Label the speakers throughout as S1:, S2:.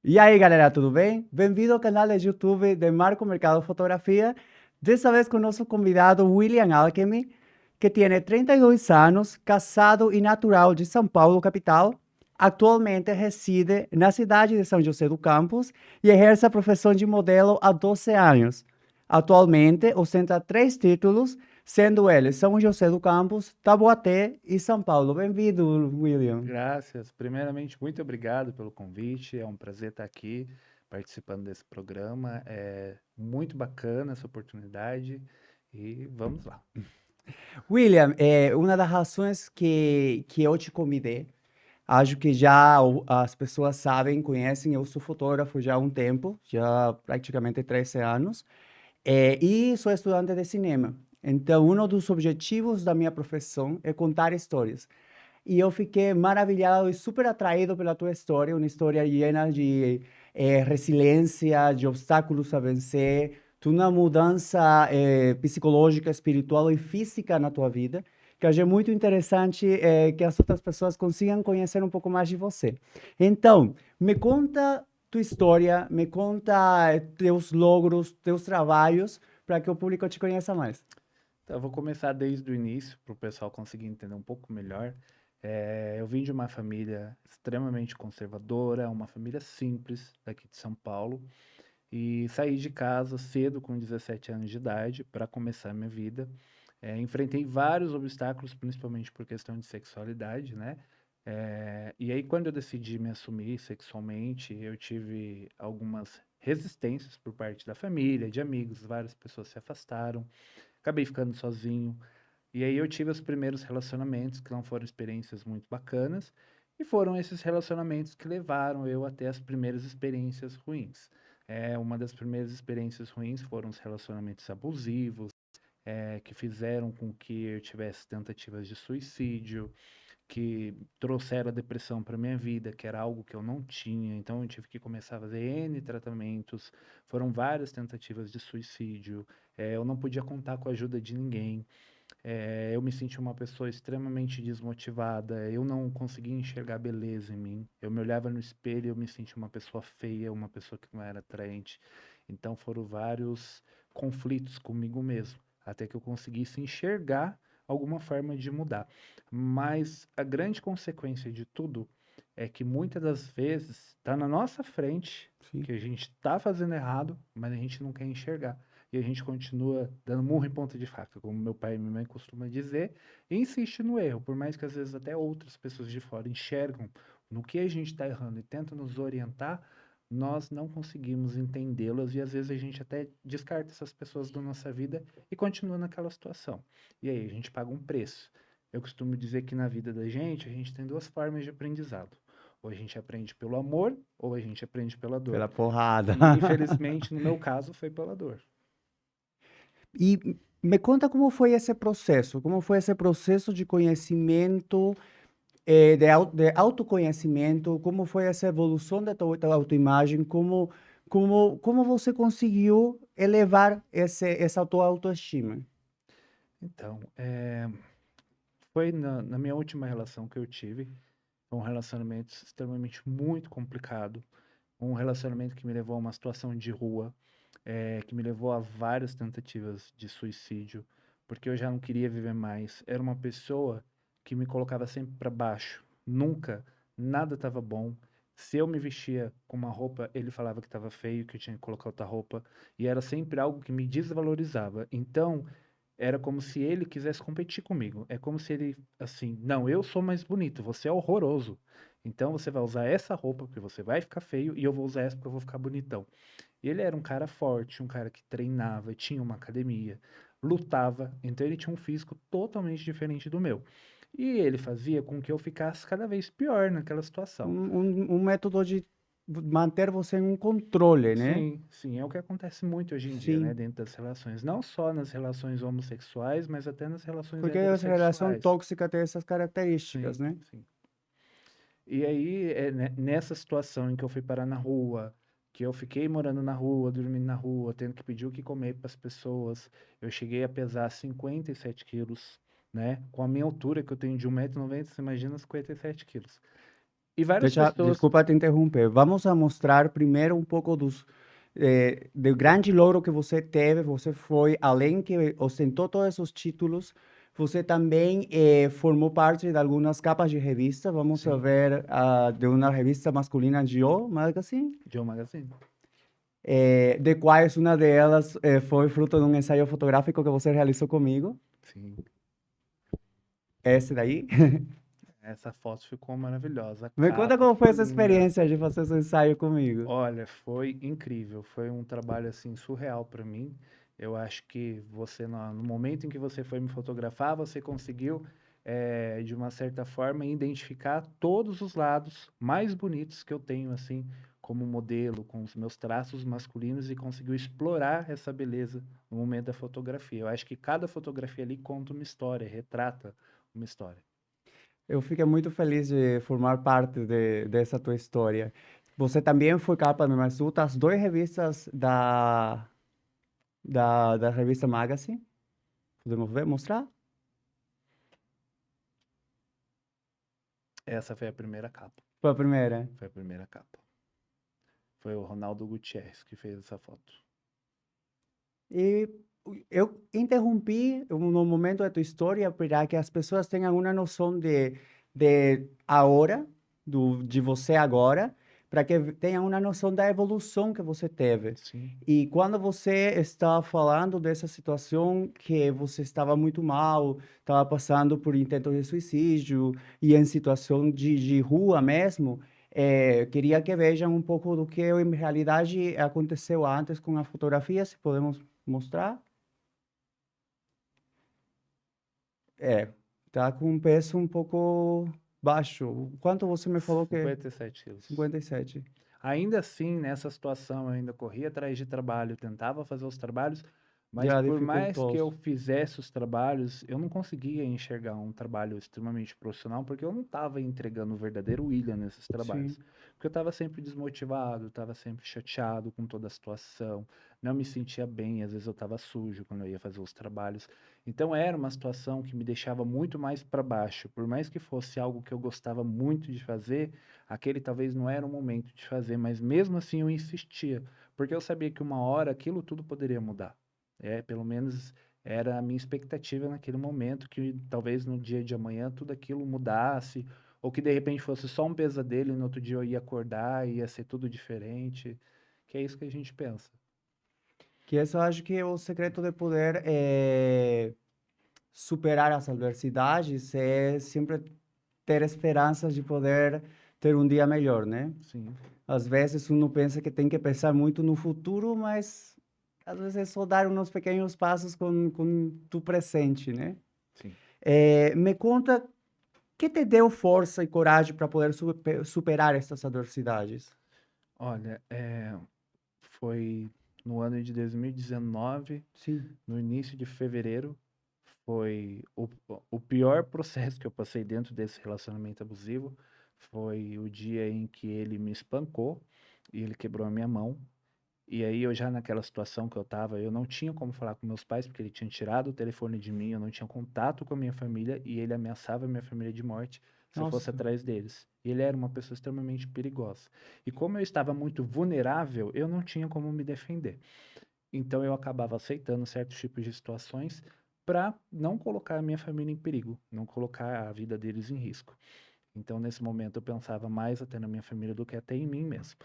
S1: E aí, galera, tudo bem? Bem-vindo ao canal de YouTube de Marco Mercado Fotografia. Dessa vez com o nosso convidado William Alchemy, que tem 32 anos, casado e natural de São Paulo, capital. Atualmente reside na cidade de São José do Campos e exerce a profissão de modelo há 12 anos. Atualmente ostenta 3 títulos, sendo eles São José do Campos, Taboaté e São Paulo. Bem-vindo, William.
S2: Graças. Primeiramente, muito obrigado pelo convite. É um prazer estar aqui participando desse programa. É muito bacana essa oportunidade e vamos lá.
S1: William, uma das razões que eu te convidei, acho que já as pessoas sabem, conhecem, eu sou fotógrafo já há um tempo, já praticamente 13 anos, e sou estudante de cinema. Então, um dos objetivos da minha profissão é contar histórias. E eu fiquei maravilhado e super atraído pela tua história, uma história llena de resiliência, de obstáculos a vencer, de uma mudança psicológica, espiritual e física na tua vida, que eu achei muito interessante que as outras pessoas consigam conhecer um pouco mais de você. Então, me conta tua história, me conta teus logros, teus trabalhos, para que o público te conheça mais.
S2: Então, eu vou começar desde o início para o pessoal conseguir entender um pouco melhor. Eu vim de uma família extremamente conservadora, uma família simples daqui de São Paulo, e saí de casa cedo, com 17 anos de idade, para começar a minha vida. Enfrentei vários obstáculos, principalmente por questão de sexualidade, né? E aí, quando eu decidi me assumir sexualmente, eu tive algumas resistências por parte da família, de amigos, várias pessoas se afastaram, acabei ficando sozinho. E aí eu tive os primeiros relacionamentos que não foram experiências muito bacanas, e foram esses relacionamentos que levaram eu até as primeiras experiências ruins. Uma das primeiras experiências ruins foram os relacionamentos abusivos, que fizeram com que eu tivesse tentativas de suicídio, que trouxeram a depressão para minha vida, que era algo que eu não tinha, então eu tive que começar a fazer N tratamentos, foram várias tentativas de suicídio, eu não podia contar com a ajuda de ninguém, eu me senti uma pessoa extremamente desmotivada, eu não conseguia enxergar beleza em mim, eu me olhava no espelho e eu me sentia uma pessoa feia, uma pessoa que não era atraente, então foram vários conflitos comigo mesmo, até que eu conseguisse enxergar alguma forma de mudar. Mas a grande consequência de tudo é que muitas das vezes está na nossa frente
S1: Sim.
S2: que a gente está fazendo errado, mas a gente não quer enxergar. E a gente continua dando murro em ponta de faca, como meu pai e minha mãe costumam dizer, e insiste no erro, por mais que às vezes até outras pessoas de fora enxergam no que a gente está errando e tentam nos orientar, nós não conseguimos entendê-las e às vezes a gente até descarta essas pessoas da nossa vida e continua naquela situação. E aí a gente paga um preço. Eu costumo dizer que na vida da gente, a gente tem duas formas de aprendizado. Ou a gente aprende pelo amor, ou a gente aprende pela dor.
S1: Pela porrada.
S2: E infelizmente, no meu caso, foi pela dor.
S1: E me conta como foi esse processo de conhecimento, de autoconhecimento, como foi essa evolução da tua autoimagem, como você conseguiu elevar essa tua autoestima?
S2: Então, foi na minha última relação que eu tive, foi um relacionamento extremamente muito complicado, um relacionamento que me levou a uma situação de rua, que me levou a várias tentativas de suicídio, porque eu já não queria viver mais. Era uma pessoa que me colocava sempre para baixo, nunca, nada estava bom. Se eu me vestia com uma roupa, ele falava que estava feio, que eu tinha que colocar outra roupa, e era sempre algo que me desvalorizava. Então, era como se ele quisesse competir comigo. É como se ele, assim, não, eu sou mais bonito, você é horroroso. Então você vai usar essa roupa porque você vai ficar feio e eu vou usar essa porque eu vou ficar bonitão. E ele era um cara forte, um cara que treinava, tinha uma academia, lutava, então ele tinha um físico totalmente diferente do meu. E ele fazia com que eu ficasse cada vez pior naquela situação.
S1: Um método de manter você em um controle, né?
S2: Sim, sim, é o que acontece muito hoje em dia, né,
S1: Sim,
S2: dentro das relações, não só nas relações homossexuais, mas até nas relações
S1: porque essa relação
S2: heterossexuais.
S1: tóxica tem essas características,
S2: Sim,
S1: né?
S2: sim. E aí, nessa situação em que eu fui parar na rua, que eu fiquei morando na rua, dormindo na rua, tendo que pedir o que comer para as pessoas, eu cheguei a pesar 57 quilos, né? Com a minha altura, que eu tenho de 1,90 m, você imagina 57 quilos. E várias pessoas.
S1: Desculpa te interromper. Vamos a mostrar primeiro um pouco do grande louro que você teve. Você foi, além que ostentou todos esses títulos, você também formou parte de algumas capas de revista. Vamos a
S2: Sim,
S1: ver de uma revista masculina, Geo Magazine,
S2: Joe Magazine.
S1: de quais uma delas foi fruto de um ensaio fotográfico que você realizou comigo.
S2: Sim.
S1: Esse daí.
S2: Essa foto ficou maravilhosa. A
S1: Me conta
S2: capa
S1: como foi
S2: ficou
S1: essa
S2: linda.
S1: experiência de fazer esse ensaio comigo.
S2: Olha, foi incrível. Foi um trabalho assim surreal para mim. Eu acho que você, no momento em que você foi me fotografar, você conseguiu, de uma certa forma, identificar todos os lados mais bonitos que eu tenho, assim, como modelo, com os meus traços masculinos e conseguiu explorar essa beleza no momento da fotografia. Eu acho que cada fotografia ali conta uma história, retrata uma história.
S1: Eu fiquei muito feliz de formar parte dessa tua história. Você também foi capa de umas outras duas revistas da revista Magazine. Podemos ver, mostrar?
S2: Essa foi a primeira capa.
S1: Foi a primeira.
S2: Foi a primeira capa. Foi o Ronaldo Gutierrez que fez essa foto.
S1: E eu interrompi no momento da tua história para que as pessoas tenham uma noção de agora, de você agora, para que tenham uma noção da evolução que você teve.
S2: Sim,
S1: E quando você está falando dessa situação que você estava muito mal, estava passando por intento de suicídio e em situação de rua mesmo, queria que vejam um pouco do que em realidade aconteceu antes com a fotografia, se podemos mostrar. É, tá com um peso um pouco baixo. Quanto você me falou que
S2: 57 quilos.
S1: 57?
S2: Ainda assim, nessa situação, eu ainda corria atrás de trabalho, tentava fazer os trabalhos, mas
S1: Já
S2: por mais que eu
S1: dificultoso.
S2: fizesse os trabalhos, eu não conseguia enxergar um trabalho extremamente profissional, porque eu não estava entregando o verdadeiro William nesses
S1: Sim.
S2: trabalhos. Porque eu estava sempre desmotivado, estava sempre chateado com toda a situação, não me sentia bem, às vezes eu estava sujo quando eu ia fazer os trabalhos. Então era uma situação que me deixava muito mais para baixo. Por mais que fosse algo que eu gostava muito de fazer, aquele talvez não era o momento de fazer, mas mesmo assim eu insistia, porque eu sabia que uma hora aquilo tudo poderia mudar. Pelo menos era a minha expectativa naquele momento, que talvez no dia de amanhã tudo aquilo mudasse, ou que de repente fosse só um pesadelo e no outro dia eu ia acordar e ia ser tudo diferente, que é isso que a gente pensa.
S1: Que isso eu acho que é o segredo de poder superar as adversidades é sempre ter esperanças de poder ter um dia melhor, né?
S2: Sim,
S1: Às vezes uno pensa que tem que pensar muito no futuro, mas às vezes é só dar uns pequenos passos com tu presente, né?
S2: sim.
S1: Me conta, o que te deu força e coragem para poder superar essas adversidades?
S2: Olha, foi no ano de 2019,
S1: Sim.
S2: no início de fevereiro, foi o pior processo que eu passei dentro desse relacionamento abusivo. Foi o dia em que ele me espancou e ele quebrou a minha mão. E aí eu já naquela situação que eu tava, eu não tinha como falar com meus pais, porque ele tinha tirado o telefone de mim, eu não tinha contato com a minha família e ele ameaçava a minha família de morte se eu fosse
S1: Nossa,
S2: atrás deles. Ele era uma pessoa extremamente perigosa. E como eu estava muito vulnerável, eu não tinha como me defender. Então eu acabava aceitando certos tipos de situações para não colocar a minha família em perigo, não colocar a vida deles em risco. Então nesse momento eu pensava mais até na minha família do que até em mim mesmo.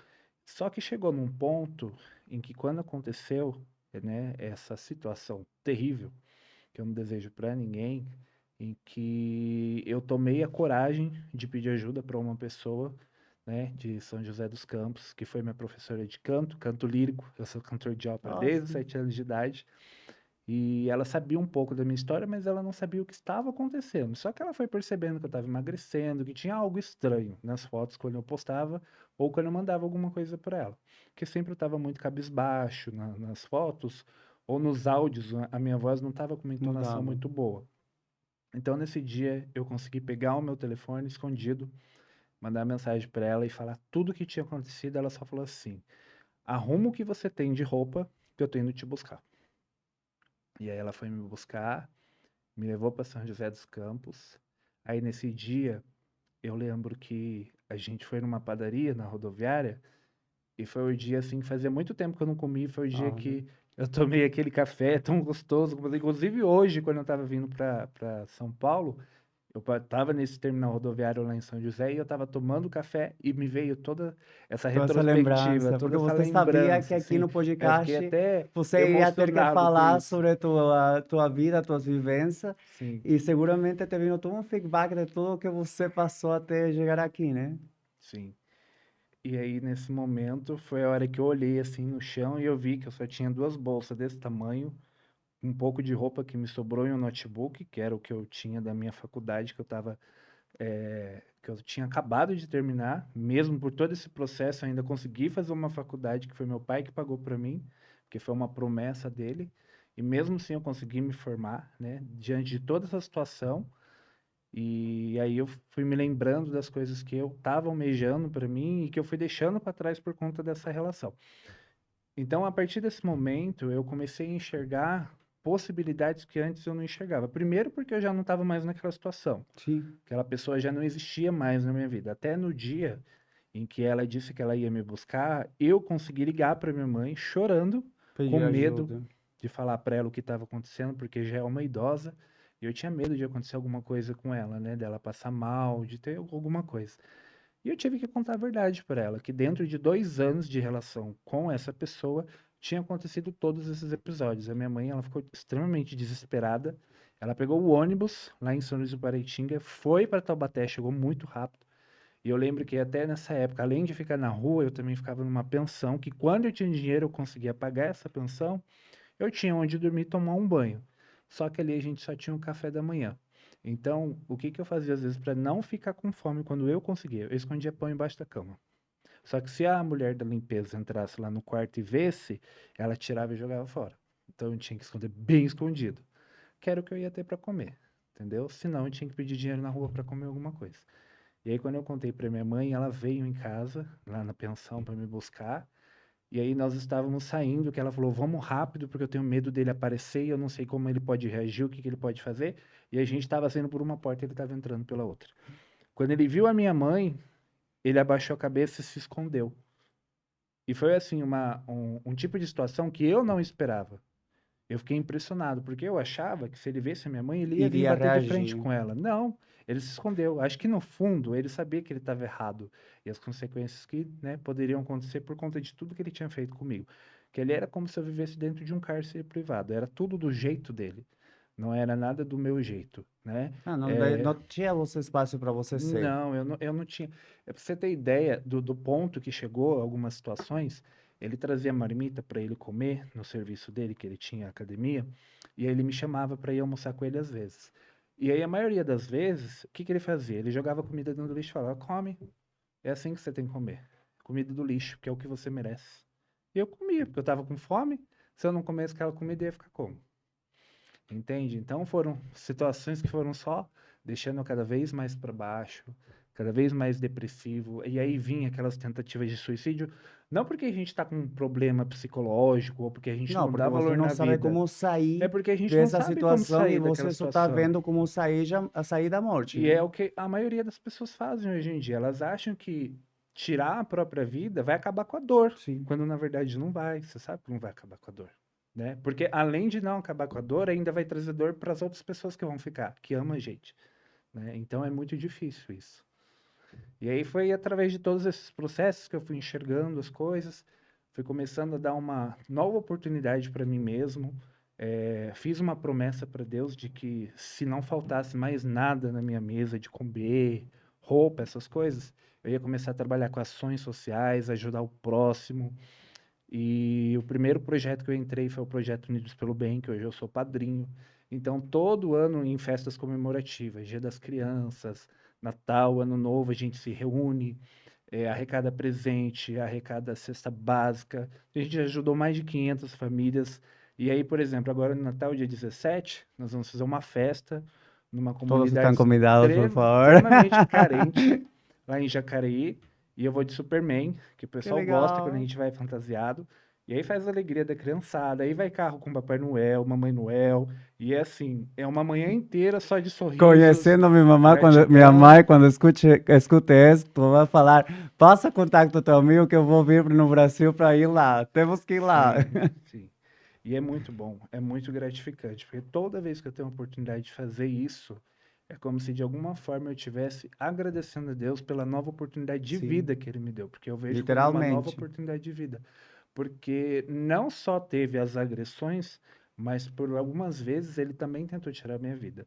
S2: Só que chegou num ponto em que quando aconteceu, né, essa situação terrível, que eu não desejo para ninguém, em que eu tomei a coragem de pedir ajuda para uma pessoa, né, de São José dos Campos, que foi minha professora de canto, canto lírico. Eu sou cantor de ópera desde os
S1: nossa.
S2: 7 anos de idade. E ela sabia um pouco da minha história, mas ela não sabia o que estava acontecendo. Só que ela foi percebendo que eu estava emagrecendo, que tinha algo estranho nas fotos quando eu postava ou quando eu mandava alguma coisa para ela. Que sempre eu estava muito cabisbaixo nas fotos ou nos áudios, a minha voz não estava com uma entonação
S1: Mudava.
S2: muito boa. Então nesse dia eu consegui pegar o meu telefone escondido, mandar mensagem para ela e falar tudo o que tinha acontecido. Ela só falou assim: arruma o que você tem de roupa que eu tô indo te buscar. E aí ela foi me buscar, me levou para São José dos Campos. Aí nesse dia, eu lembro que A gente foi numa padaria na rodoviária e foi o dia assim que fazia muito tempo que eu não comi, foi o dia
S1: Olha,
S2: que eu tomei aquele café tão gostoso, inclusive hoje, quando eu estava vindo para São Paulo, tava nesse terminal rodoviário lá em São José e eu tava tomando café e me veio toda essa
S1: toda essa
S2: retrospectiva,
S1: lembrança,
S2: toda
S1: porque
S2: essa
S1: você sabia que
S2: lembrança,
S1: aqui
S2: assim.
S1: no
S2: Eu fiquei
S1: podcast
S2: até
S1: você ia ter que
S2: emocionado com
S1: falar
S2: isso.
S1: sobre a tua vida, tuas vivências,
S2: Sim,
S1: e seguramente te vindo todo um feedback de tudo que você passou até chegar aqui, né?
S2: sim. E aí, nesse momento, foi a hora que eu olhei assim no chão e eu vi que eu só tinha duas bolsas desse tamanho, um pouco de roupa que me sobrou e um notebook, que era o que eu tinha da minha faculdade, que eu tinha acabado de terminar, mesmo por todo esse processo, eu ainda consegui fazer uma faculdade que foi meu pai que pagou para mim, porque foi uma promessa dele, e mesmo assim eu consegui me formar, né, diante de toda essa situação, e aí eu fui me lembrando das coisas que eu estava almejando para mim e que eu fui deixando para trás por conta dessa relação. Então, a partir desse momento, eu comecei a enxergar possibilidades que antes eu não enxergava. Primeiro, porque eu já não estava mais naquela situação.
S1: Sim,
S2: Aquela pessoa já não existia mais na minha vida. Até no dia em que ela disse que ela ia me buscar, eu consegui ligar para minha mãe chorando, com
S1: pedir
S2: medo
S1: ajuda.
S2: de falar para ela o que estava acontecendo, porque já é uma idosa, e eu tinha medo de acontecer alguma coisa com ela, né, dela passar mal, de ter alguma coisa. E eu tive que contar a verdade para ela, que dentro de 2 anos de relação com essa pessoa, tinha acontecido todos esses episódios. A minha mãe, ela ficou extremamente desesperada. Ela pegou o ônibus lá em São Luís do Paraitinga, foi para Taubaté, chegou muito rápido. E eu lembro que até nessa época, além de ficar na rua, eu também ficava numa pensão, que quando eu tinha dinheiro eu conseguia pagar essa pensão, eu tinha onde dormir e tomar um banho. Só que ali a gente só tinha um café da manhã. Então, o que que eu fazia às vezes para não ficar com fome quando eu conseguia? Eu escondia pão embaixo da cama. Só que se a mulher da limpeza entrasse lá no quarto e visse, ela tirava e jogava fora. Então eu tinha que esconder bem escondido, que era o que eu ia ter para comer, entendeu? Senão eu tinha que pedir dinheiro na rua para comer alguma coisa. E aí quando eu contei para minha mãe, ela veio em casa, lá na pensão, para me buscar. E aí nós estávamos saindo, que ela falou, vamos rápido, porque eu tenho medo dele aparecer e eu não sei como ele pode reagir, o que que ele pode fazer. E a gente estava saindo por uma porta e ele estava entrando pela outra. Quando ele viu a minha mãe, ele abaixou a cabeça e se escondeu. E foi assim, um tipo de situação que eu não esperava. Eu fiquei impressionado, porque eu achava que se ele visse a minha mãe, ele ia vir
S1: Iria
S2: bater de frente
S1: reagir.
S2: com ela. Não, ele se escondeu. Acho que no fundo ele sabia que ele estava errado e as consequências que, né, poderiam acontecer por conta de tudo que ele tinha feito comigo. Que ele era como se eu vivesse dentro de um cárcere privado. Era tudo do jeito dele. Não era nada do meu jeito, né?
S1: Ah, não,
S2: É,
S1: não tinha você espaço para você ser.
S2: não, eu não tinha. É pra você ter ideia do ponto que chegou algumas situações, ele trazia marmita para ele comer no serviço dele, que ele tinha academia, e aí ele me chamava para ir almoçar com ele às vezes. E aí, a maioria das vezes, o que que ele fazia? Ele jogava comida dentro do lixo e falava: come, é assim que você tem que comer. Comida do lixo, que é o que você merece. E eu comia, porque eu tava com fome. Se eu não comesse aquela comida, eu ia ficar como? Entende? Então foram situações que foram só deixando eu cada vez mais para baixo, cada vez mais depressivo. E aí vinha aquelas tentativas de suicídio, não porque a gente está com um problema psicológico ou porque a gente
S1: Não,
S2: não
S1: porque
S2: dá
S1: você
S2: valor
S1: não
S2: na
S1: sabe
S2: vida,
S1: como
S2: é
S1: sair
S2: porque a gente não
S1: dessa
S2: sabe como
S1: situação e
S2: sair daquela
S1: você só está
S2: situação.
S1: vendo como sair, a sair da morte,
S2: E é
S1: né?
S2: o que a maioria das pessoas fazem hoje em dia. Elas acham que tirar a própria vida vai acabar com a dor,
S1: Sim.
S2: quando na verdade não vai. Você sabe que não vai acabar com a dor, né? Porque além de não acabar com a dor, ainda vai trazer dor para as outras pessoas que vão ficar, que amam a gente, né? Então é muito difícil isso. E aí foi através de todos esses processos que eu fui enxergando as coisas, fui começando a dar uma nova oportunidade para mim mesmo. Fiz uma promessa para Deus de que se não faltasse mais nada na minha mesa de comer, roupa, essas coisas, eu ia começar a trabalhar com ações sociais, ajudar o próximo. E o primeiro projeto que eu entrei foi o projeto Unidos pelo Bem, que hoje eu sou padrinho. Então, todo ano em festas comemorativas, Dia das Crianças, Natal, Ano Novo, a gente se reúne, arrecada presente, arrecada cesta básica. A gente já ajudou mais de 500 famílias. E aí, por exemplo, agora no Natal, dia 17, nós vamos fazer uma festa numa
S1: Todos
S2: comunidade
S1: estão convidados, por favor.
S2: extremamente carente, lá em Jacareí. E eu vou de Superman, que o
S1: Que
S2: pessoal gosta quando a
S1: legal.
S2: gente vai fantasiado. E aí faz a alegria da criançada, aí vai carro com Papai Noel, Mamãe Noel, e é assim, é uma manhã inteira só de sorrisos,
S1: Conhecendo minha mãe,
S2: gratidão.
S1: quando escute isso, tu vai falar, passa contato do teu amigo que eu vou vir no Brasil para ir lá. Temos que ir lá.
S2: Sim, sim. E é muito bom, é muito gratificante, porque toda vez que eu tenho a oportunidade de fazer isso, é como se de alguma forma eu estivesse agradecendo a Deus pela nova oportunidade de
S1: Sim,
S2: vida que Ele me deu, porque eu vejo como uma nova
S1: literalmente.
S2: oportunidade de vida. Porque não só teve as agressões, mas por algumas vezes ele também tentou tirar a minha vida.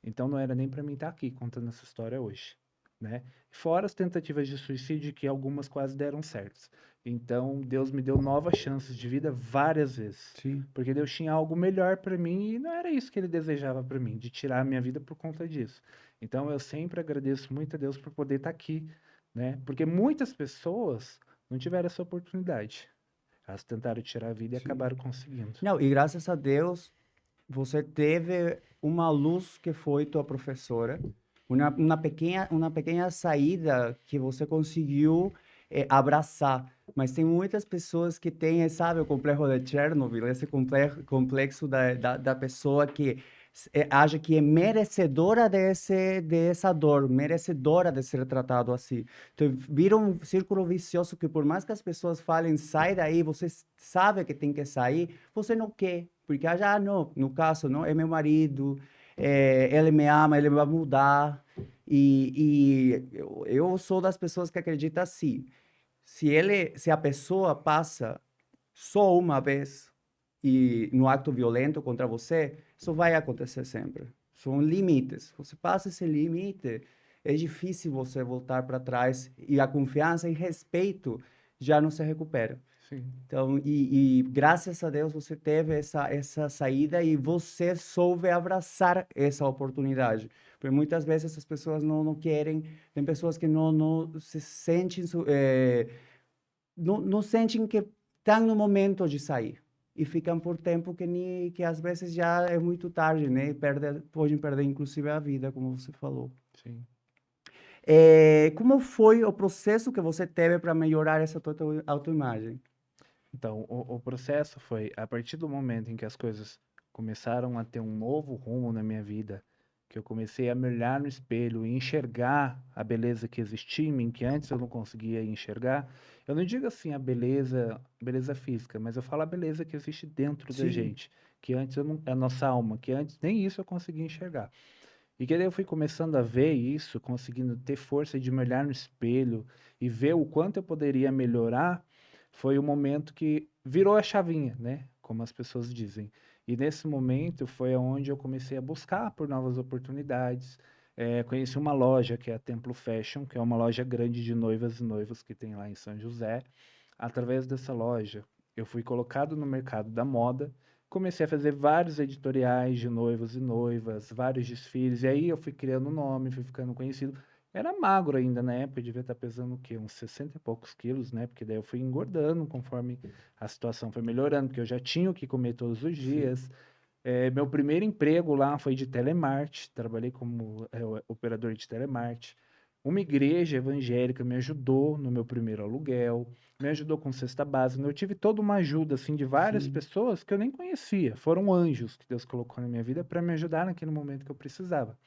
S2: Então não era nem para mim estar aqui contando essa história hoje, né? Fora as tentativas de suicídio que algumas quase deram certo. Então Deus me deu novas chances de vida várias vezes,
S1: Sim.
S2: porque Deus tinha algo melhor para mim e não era isso que ele desejava para mim, de tirar a minha vida por conta disso. Então eu sempre agradeço muito a Deus por poder estar aqui, né? Porque muitas pessoas não tiveram essa oportunidade. Elas tentaram tirar a vida e
S1: Sim.
S2: acabaram conseguindo.
S1: Não, e graças a Deus, você teve uma luz que foi tua professora, uma pequena saída que você conseguiu abraçar. Mas tem muitas pessoas que têm, sabe, o complexo de Chernobyl, esse complexo da pessoa que acha que é merecedora dessa dor, merecedora de ser tratado assim. Então, vira um círculo vicioso que por mais que as pessoas falem, sai daí, você sabe que tem que sair, você não quer, porque já não, no caso, não, é meu marido, ele me ama, ele vai mudar, eu sou das pessoas que acreditam assim, se a pessoa passa só uma vez e no ato violento contra você, isso vai acontecer sempre. São limites. Você passa esse limite, é difícil você voltar para trás e a confiança e respeito já não se recupera.
S2: Sim,
S1: Então, graças a Deus você teve essa saída e você soube abraçar essa oportunidade. Porque muitas vezes as pessoas não querem, tem pessoas que não se sentem, não sentem que estão no momento de sair. E ficam por tempo que às vezes já é muito tarde, né? E podem perder inclusive a vida, como você falou.
S2: sim.
S1: Como foi o processo que você teve para melhorar essa tua autoimagem?
S2: Então, o processo foi a partir do momento em que as coisas começaram a ter um novo rumo na minha vida, que eu comecei a me olhar no espelho e enxergar a beleza que existia em mim, que antes eu não conseguia enxergar. Eu não digo assim beleza física, mas eu falo a beleza que existe dentro da
S1: Sim,
S2: gente, que antes eu não, a nossa alma, que antes nem isso eu conseguia enxergar. E que daí eu fui começando a ver isso, conseguindo ter força de me olhar no espelho e ver o quanto eu poderia melhorar, foi o momento que virou a chavinha, né? Como as pessoas dizem. E nesse momento foi onde eu comecei a buscar por novas oportunidades. Conheci uma loja que é a Templo Fashion, que é uma loja grande de noivas e noivos que tem lá em São José. Através dessa loja, eu fui colocado no mercado da moda. Comecei a fazer vários editoriais de noivos e noivas, vários desfiles, e aí eu fui criando nome, fui ficando conhecido. Era magro ainda na época, eu devia estar pesando o quê? Uns 60 e poucos quilos, né? Porque daí eu fui engordando conforme a situação foi melhorando, porque eu já tinha o que comer todos os
S1: sim,
S2: dias. Meu primeiro emprego lá foi de telemarketing, trabalhei como operador de telemarketing. Uma igreja evangélica me ajudou no meu primeiro aluguel, me ajudou com cesta básica. Eu tive toda uma ajuda assim de várias
S1: sim,
S2: pessoas que eu nem conhecia. Foram anjos que Deus colocou na minha vida para me ajudar naquele momento que eu precisava.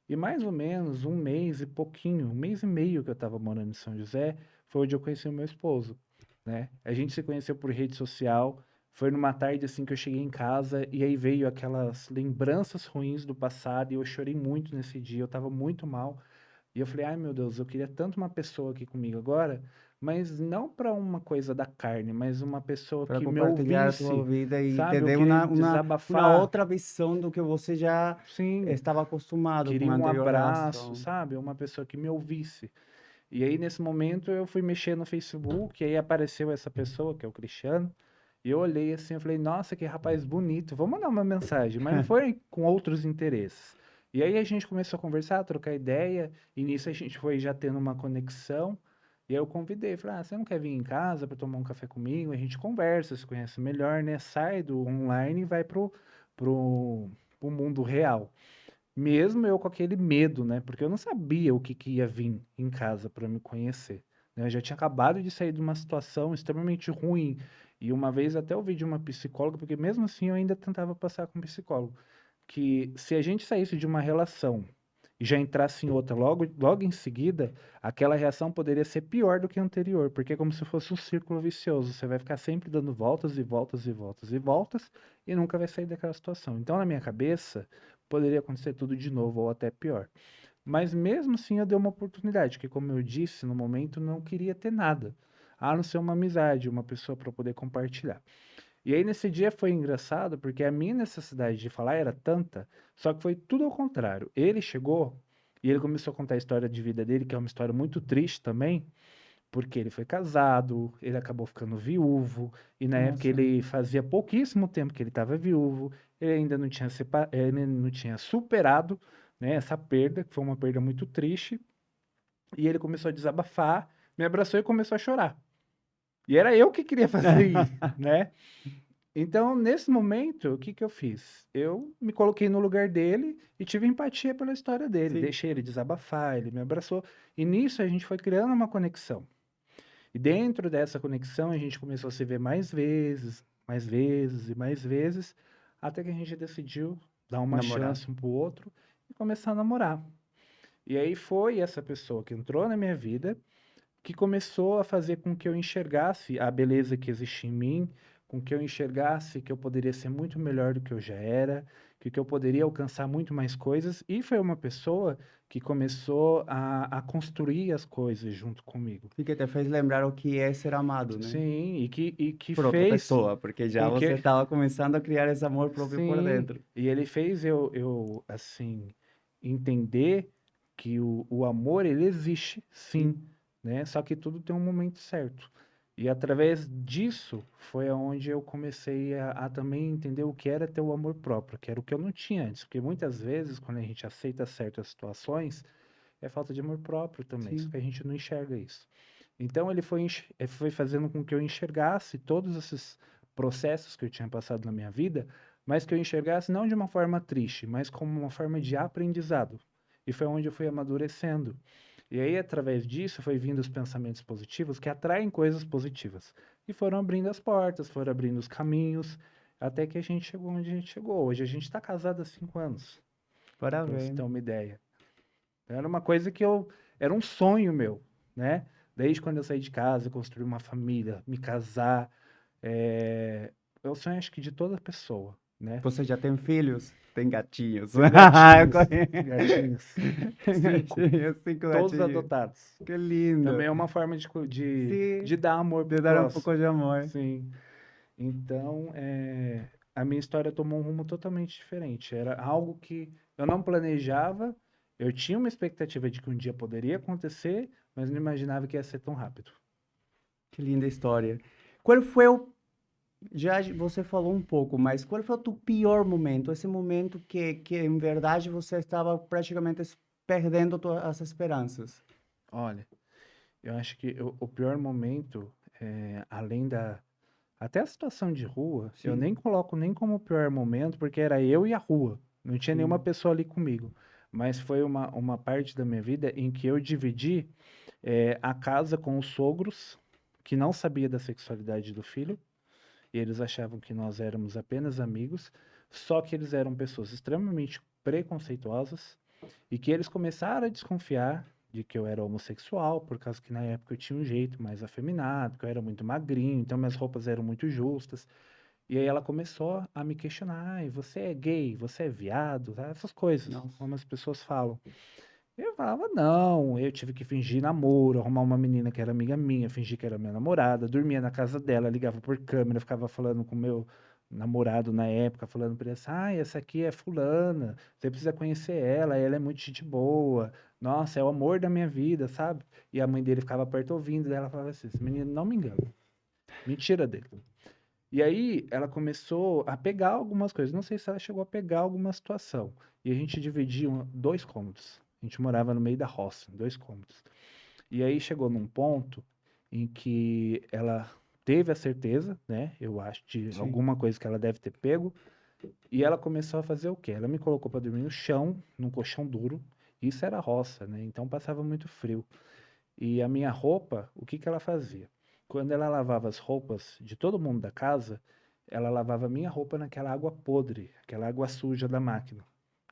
S2: E mais ou menos um mês e pouquinho, um mês e meio que eu estava morando em São José, foi onde eu conheci o meu esposo, né? A gente se conheceu por rede social. Foi numa tarde assim que eu cheguei em casa e aí veio aquelas lembranças ruins do passado e eu chorei muito nesse dia. Eu estava muito mal. E eu falei, ai meu Deus, eu queria tanto uma pessoa aqui comigo agora, mas não para uma coisa da carne, mas uma pessoa
S1: para
S2: que me
S1: compartilhar a tua
S2: ouvisse,
S1: vida e te
S2: sabe? Eu
S1: dê
S2: queria
S1: uma
S2: desabafar.
S1: outra visão do que você já
S2: Sim,
S1: estava acostumado com
S2: queria
S1: a
S2: um
S1: anterior
S2: abraço,
S1: relação.
S2: sabe? Uma pessoa que me ouvisse. E aí, nesse momento, eu fui mexer no Facebook, e aí apareceu essa pessoa, que é o Cristiano, e eu olhei assim, eu falei, nossa, que rapaz bonito, vou mandar uma mensagem, mas não foi com outros interesses. E aí a gente começou a conversar, a trocar ideia, e nisso a gente foi já tendo uma conexão, e aí eu convidei, falei, você não quer vir em casa para tomar um café comigo? A gente conversa, se conhece melhor, né? Sai do online e vai pro mundo real. Mesmo eu com aquele medo, né? Porque eu não sabia o que ia vir em casa para me conhecer, né? Eu já tinha acabado de sair de uma situação extremamente ruim. E uma vez até ouvi de uma psicóloga, porque mesmo assim eu ainda tentava passar com um psicólogo, que se a gente saísse de uma relação e já entrasse em outra logo em seguida, aquela reação poderia ser pior do que a anterior, porque é como se fosse um círculo vicioso. Você vai ficar sempre dando voltas e voltas e voltas e voltas e nunca vai sair daquela situação. Então, na minha cabeça, poderia acontecer tudo de novo ou até pior. Mas mesmo assim eu dei uma oportunidade, que como eu disse, no momento não queria ter nada, a não ser uma amizade, uma pessoa para poder compartilhar. E aí nesse dia foi engraçado, porque a minha necessidade de falar era tanta, só que foi tudo ao contrário. Ele chegou e ele começou a contar a história de vida dele, que é uma história muito triste também, porque ele foi casado, ele acabou ficando viúvo, e na época
S1: Nossa.
S2: ele fazia pouquíssimo tempo que ele estava viúvo, ele ainda não tinha, ele não tinha superado, né, essa perda, que foi uma perda muito triste, e ele começou a desabafar, me abraçou e começou a chorar. E era eu que queria fazer isso, né? Então, nesse momento, o que que eu fiz? Eu me coloquei no lugar dele e tive empatia pela história dele.
S1: Sim.
S2: Deixei ele desabafar, ele me abraçou. E nisso a gente foi criando uma conexão. E dentro dessa conexão a gente começou a se ver mais vezes e mais vezes, até que a gente decidiu dar uma
S1: Namorar.
S2: chance um pro outro e começar a namorar. E aí foi essa pessoa que entrou na minha vida que começou a fazer com que eu enxergasse a beleza que existe em mim, com que eu enxergasse que eu poderia ser muito melhor do que eu já era, que eu poderia alcançar muito mais coisas, e foi uma pessoa que começou a construir as coisas junto comigo.
S1: E que te fez lembrar o que é ser amado, né?
S2: Sim, e que
S1: Por outra
S2: fez
S1: pessoa, porque já
S2: com
S1: você
S2: que.
S1: estava começando a criar esse amor próprio por
S2: Sim,
S1: dentro.
S2: e ele fez eu assim, entender que o amor, ele existe, sim,
S1: Sim.
S2: né? Só que tudo tem um momento certo. E através disso foi aonde eu comecei a também entender o que era ter o amor próprio, que era o que eu não tinha antes. Porque muitas vezes, quando a gente aceita certas situações, é falta de amor próprio também, só
S1: Sim.
S2: que a gente não enxerga isso. Então ele foi fazendo com que eu enxergasse todos esses processos que eu tinha passado na minha vida, mas que eu enxergasse não de uma forma triste, mas como uma forma de aprendizado. E foi onde eu fui amadurecendo. E aí, através disso, foi vindo os pensamentos positivos que atraem coisas positivas. E foram abrindo as portas, foram abrindo os caminhos, até que a gente chegou onde a gente chegou. Hoje a gente está casado há 5 anos, para você ter
S1: Parabéns.
S2: uma ideia. Era uma coisa que era um sonho meu, né? Desde quando eu saí de casa, construir uma família, me casar, é o sonho acho que de toda pessoa, né?
S1: Você já tem filhos? Tem gatinhos.
S2: Tenho
S1: Eu
S2: gatinhos,
S1: conheço.
S2: gatinhos,
S1: Tem
S2: 5,
S1: gatinhos, 5
S2: todos
S1: gatinhos.
S2: adotados.
S1: Que lindo.
S2: Também é uma forma de
S1: Sim,
S2: dar amor
S1: de
S2: pro
S1: dar um
S2: próximo.
S1: pouco de amor.
S2: Sim. Então, a minha história tomou um rumo totalmente diferente. Era algo que eu não planejava, eu tinha uma expectativa de que um dia poderia acontecer, mas não imaginava que ia ser tão rápido.
S1: Que linda história. Qual foi o. Já você falou um pouco, mas qual foi o teu pior momento? Esse momento que em verdade você estava praticamente perdendo as esperanças.
S2: Olha, eu acho que o pior momento, além da. Até a situação de rua, eu
S1: Sim,
S2: nem coloco nem como o pior momento, porque era eu e a rua. Não tinha nenhuma
S1: sim.
S2: pessoa ali comigo. Mas foi uma parte da minha vida em que eu dividi a casa com os sogros, que não sabia da sexualidade do filho, e eles achavam que nós éramos apenas amigos, só que eles eram pessoas extremamente preconceituosas e que eles começaram a desconfiar de que eu era homossexual, por causa que na época eu tinha um jeito mais afeminado, que eu era muito magrinho, então minhas roupas eram muito justas. E aí ela começou a me questionar: "Ai, você é gay? Você é viado?", tá? Essas coisas,
S1: Nossa.
S2: como as pessoas falam. Eu falava, não, eu tive que fingir namoro, arrumar uma menina que era amiga minha, fingir que era minha namorada, dormia na casa dela, ligava por câmera, ficava falando com o meu namorado na época, falando pra ele assim, essa aqui é fulana, você precisa conhecer ela é muito gente boa, nossa, é o amor da minha vida, sabe? E a mãe dele ficava perto ouvindo, daí ela falava assim, esse menino não me engana, mentira dele. E aí ela começou a pegar algumas coisas. Não sei se ela chegou a pegar alguma situação. E a gente dividia 2 cômodos. A gente morava no meio da roça, 2 cômodos. E aí chegou num ponto em que ela teve a certeza, né? Eu acho, de
S1: Sim.
S2: alguma coisa que ela deve ter pego. E ela começou a fazer o quê? Ela me colocou para dormir no chão, num colchão duro. Isso era roça, né? Então passava muito frio. E a minha roupa, o que que ela fazia? Quando ela lavava as roupas de todo mundo da casa, ela lavava a minha roupa naquela água podre, aquela água suja da máquina,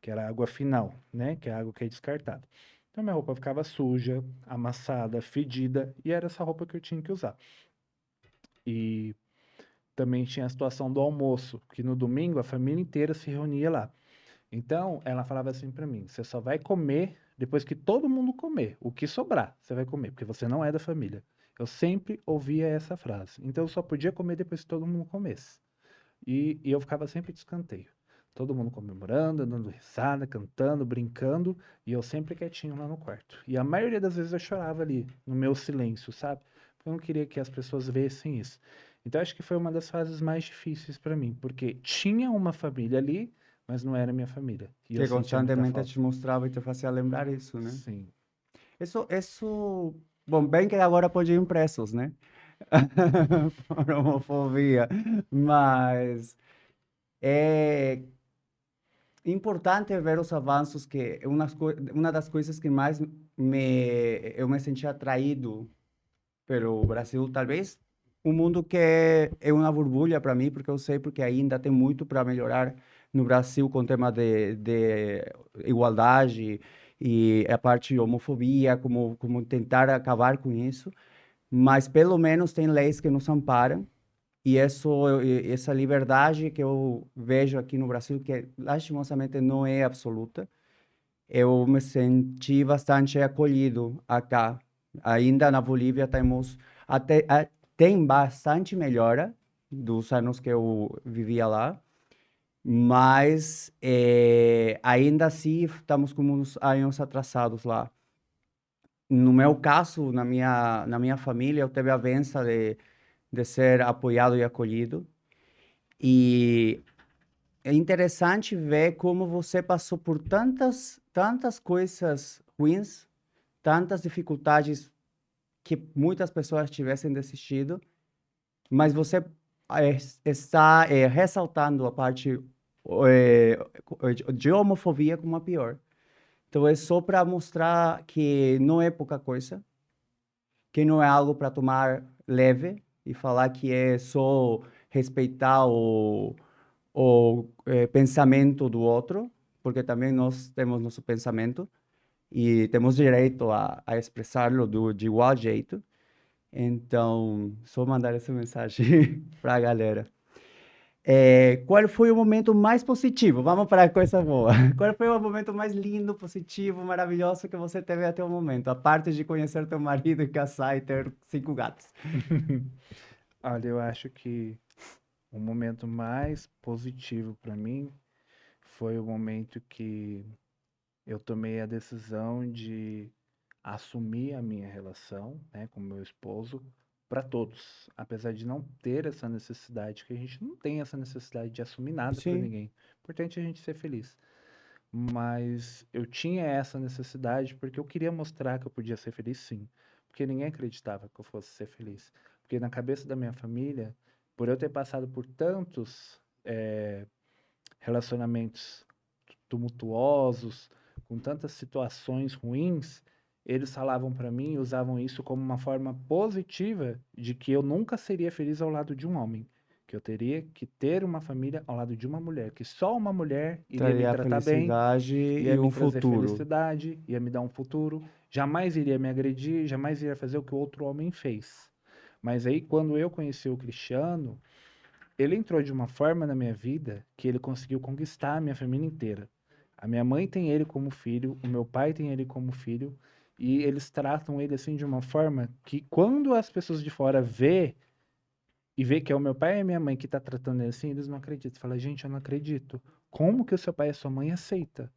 S2: que era a água final, né? Que é a água que é descartada. Então minha roupa ficava suja, amassada, fedida, e era essa roupa que eu tinha que usar. E também tinha a situação do almoço, que no domingo a família inteira se reunia lá. Então, ela falava assim pra mim: você só vai comer depois que todo mundo comer. O que sobrar, você vai comer, porque você não é da família. Eu sempre ouvia essa frase. Então, eu só podia comer depois que todo mundo comesse. E eu ficava sempre de escanteio. Todo mundo comemorando, dando risada, cantando, brincando, e eu sempre quietinho lá no quarto. E a maioria das vezes eu chorava ali, no meu silêncio, sabe? Porque eu não queria que as pessoas vissem isso. Então acho que foi uma das fases mais difíceis para mim, porque tinha uma família ali, mas não era minha família. E eu
S1: Que
S2: sentia muita
S1: constantemente
S2: falta.
S1: te mostrava e te fazia lembrar isso, né?
S2: Sim.
S1: Isso, bom, bem que agora pode ir impressos, né? Por homofobia, mas é importante ver os avanços que uma das coisas que mais eu me senti atraído pelo Brasil, talvez um mundo que é uma borbulha para mim, porque eu sei porque ainda tem muito para melhorar no Brasil com o tema de igualdade e a parte de homofobia, como tentar acabar com isso, mas pelo menos tem leis que nos amparam e essa liberdade que eu vejo aqui no Brasil, que lastimosamente não é absoluta, eu me senti bastante acolhido acá. Ainda na Bolívia temos tem bastante melhora dos anos que eu vivia lá, mas ainda assim estamos com uns anos atrasados lá. No meu caso, na minha família, eu tive a benção de ser apoiado e acolhido. E é interessante ver como você passou por tantas coisas ruins, tantas dificuldades que muitas pessoas tivessem desistido, mas você está ressaltando a parte eh, de homofobia como a pior. Então é só para mostrar que não é pouca coisa, que não é algo para tomar leve e falar que é só respeitar o pensamento do outro, porque também nós temos nosso pensamento e temos direito a expressá-lo de igual jeito. Então, só mandar essa mensagem para a galera. Qual foi o momento mais positivo? Vamos para a coisa boa. Qual foi o momento mais lindo, positivo, maravilhoso que você teve até o momento? A parte de conhecer teu marido e casar e ter 5 gatos.
S2: Olha, eu acho que o momento mais positivo para mim foi o momento que eu tomei a decisão de assumir a minha relação, né, com meu esposo para todos, apesar de não ter essa necessidade, que a gente não tem essa necessidade de assumir nada para
S1: Sim,
S2: ninguém. Importante é a gente ser feliz. Mas eu tinha essa necessidade porque eu queria mostrar que eu podia ser feliz, sim. Porque ninguém acreditava que eu fosse ser feliz. Porque na cabeça da minha família, por eu ter passado por tantos relacionamentos tumultuosos, com tantas situações ruins, eles falavam para mim e usavam isso como uma forma positiva de que eu nunca seria feliz ao lado de um homem, que eu teria que ter uma família ao lado de uma mulher, que só uma mulher iria me
S1: traria a
S2: tratar bem,
S1: felicidade
S2: ia
S1: e
S2: me
S1: um
S2: trazer
S1: futuro.
S2: felicidade, ia me dar um futuro, jamais iria me agredir, jamais iria fazer o que o outro homem fez. Mas aí, quando eu conheci o Cristiano, ele entrou de uma forma na minha vida que ele conseguiu conquistar a minha família inteira. A minha mãe tem ele como filho, o meu pai tem ele como filho, e eles tratam ele assim de uma forma que quando as pessoas de fora vê que é o meu pai e a minha mãe que tá tratando ele assim, eles não acreditam. Fala, gente, eu não acredito. Como que o seu pai e a sua mãe aceita?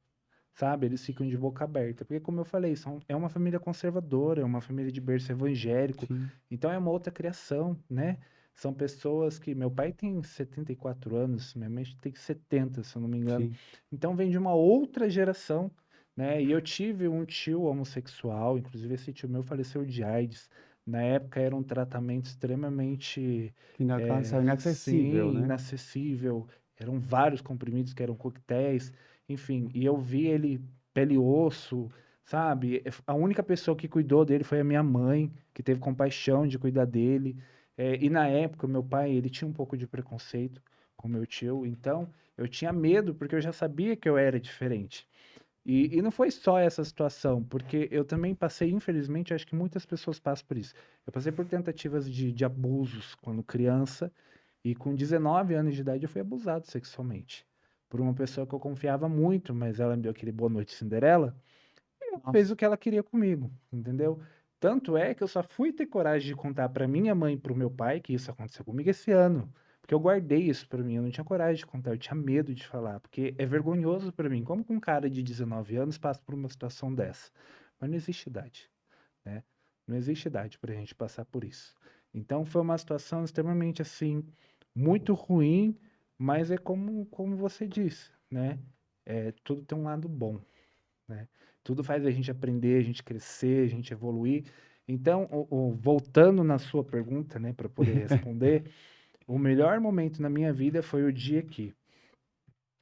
S2: Sabe? Eles ficam de boca aberta. Porque, como eu falei, é uma família conservadora, é uma família de berço evangélico.
S1: Sim,
S2: Então, é uma outra criação, né? São pessoas que... Meu pai tem 74 anos, minha mãe tem 70, se eu não me engano.
S1: sim.
S2: Então, vem de uma outra geração, né? E eu tive um tio homossexual, inclusive esse tio meu faleceu de AIDS. Na época, era um tratamento extremamente,
S1: Inacessível,
S2: sim,
S1: né?
S2: inacessível. Eram vários comprimidos que eram coquetéis. Enfim, e eu vi ele pele e osso, sabe? A única pessoa que cuidou dele foi a minha mãe, que teve compaixão de cuidar dele. E na época, meu pai, ele tinha um pouco de preconceito com meu tio, então eu tinha medo, porque eu já sabia que eu era diferente. E não foi só essa situação, porque eu também passei, infelizmente, acho que muitas pessoas passam por isso. Eu passei por tentativas de abusos quando criança, e com 19 anos de idade eu fui abusado sexualmente por uma pessoa que eu confiava muito, mas ela me deu aquele boa noite Cinderela, fez
S1: Nossa.
S2: o que ela queria comigo, entendeu? Tanto é que eu só fui ter coragem de contar pra minha mãe e pro meu pai que isso aconteceu comigo esse ano, porque eu guardei isso pra mim, eu não tinha coragem de contar, eu tinha medo de falar, porque é vergonhoso pra mim. Como que um cara de 19 anos passa por uma situação dessa? Mas não existe idade, né? Não existe idade pra gente passar por isso. Então foi uma situação extremamente assim, muito ruim, mas é como você disse, né? Tudo tem um lado bom, né? Tudo faz a gente aprender, a gente crescer, a gente evoluir. Então, voltando na sua pergunta, né, para poder responder, o melhor momento na minha vida foi o dia que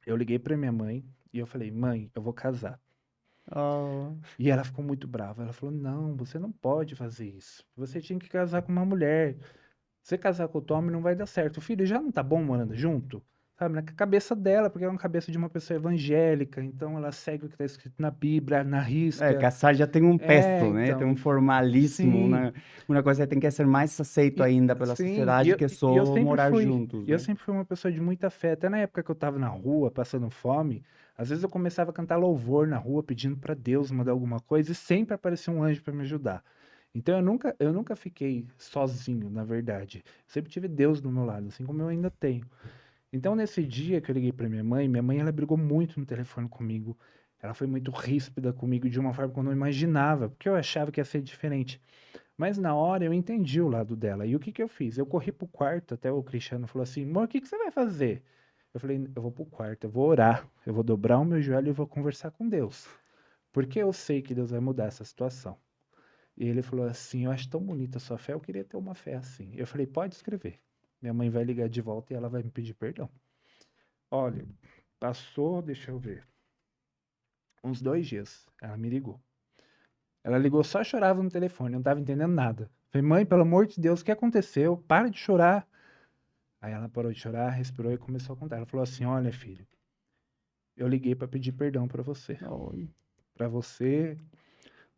S2: eu liguei para minha mãe e eu falei: "Mãe, eu vou casar".
S1: Oh,
S2: E ela ficou muito brava. Ela falou: "Não, você não pode fazer isso. Você tinha que casar com uma mulher. Você casar com o Tommy não vai dar certo. O filho já não tá bom morando junto?" Sabe, na cabeça dela, porque é uma cabeça de uma pessoa evangélica, então ela segue o que está escrito na Bíblia, na risca.
S1: caçar já tem um peso, né? Tem
S2: Então,
S1: um formalismo,
S2: sim,
S1: uma coisa que tem que ser mais aceito
S2: e
S1: ainda pela
S2: sim,
S1: sociedade que é só morar juntos,
S2: e eu
S1: né?
S2: sempre fui uma pessoa de muita fé. Até na época que eu estava na rua, passando fome, às vezes eu começava a cantar louvor na rua, pedindo para Deus mandar alguma coisa, e sempre aparecia um anjo para me ajudar. Então eu nunca fiquei sozinho, na verdade. Sempre tive Deus do meu lado, assim como eu ainda tenho. Então, nesse dia que eu liguei para minha mãe, ela brigou muito no telefone comigo. Ela foi muito ríspida comigo de uma forma que eu não imaginava, porque eu achava que ia ser diferente. Mas na hora eu entendi o lado dela. E o que que eu fiz? Eu corri pro quarto, até o Cristiano falou assim: "Amor, o que que você vai fazer?" Eu falei: "Eu vou pro quarto, eu vou orar, eu vou dobrar o meu joelho e vou conversar com Deus, porque eu sei que Deus vai mudar essa situação." E ele falou assim: "Eu acho tão bonita a sua fé, eu queria ter uma fé assim." Eu falei: "Pode escrever. Minha mãe vai ligar de volta e ela vai me pedir perdão." Olha, passou, deixa eu ver, uns 2 dias. Ela me ligou. Ela ligou, só chorava no telefone, não tava entendendo nada. Falei: "Mãe, pelo amor de Deus, o que aconteceu? Para de chorar." Aí ela parou de chorar, respirou e começou a contar. Ela falou assim: "Olha, filho, eu liguei para pedir perdão para você.
S1: Oi.
S2: Para você,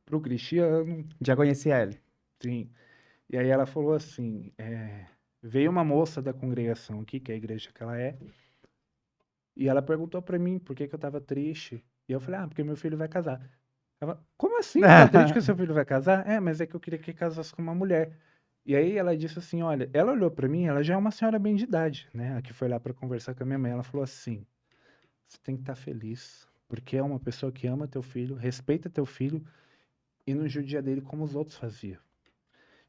S2: pro Cristiano,
S1: Já conhecia ele.
S2: sim." E aí ela falou assim: veio uma moça da congregação aqui, que é a igreja que ela é, e ela perguntou para mim por que que eu tava triste. E eu falei: "Ah, porque meu filho vai casar." Ela: "Como assim você tá triste que seu filho vai casar?" "É, mas é que eu queria que ele casasse com uma mulher." E aí ela disse assim: "Olha," ela olhou pra mim, ela já é uma senhora bem de idade, né, a que foi lá pra conversar com a minha mãe. Ela falou assim: "Você tem que estar feliz, porque é uma pessoa que ama teu filho, respeita teu filho e não judia dele como os outros faziam.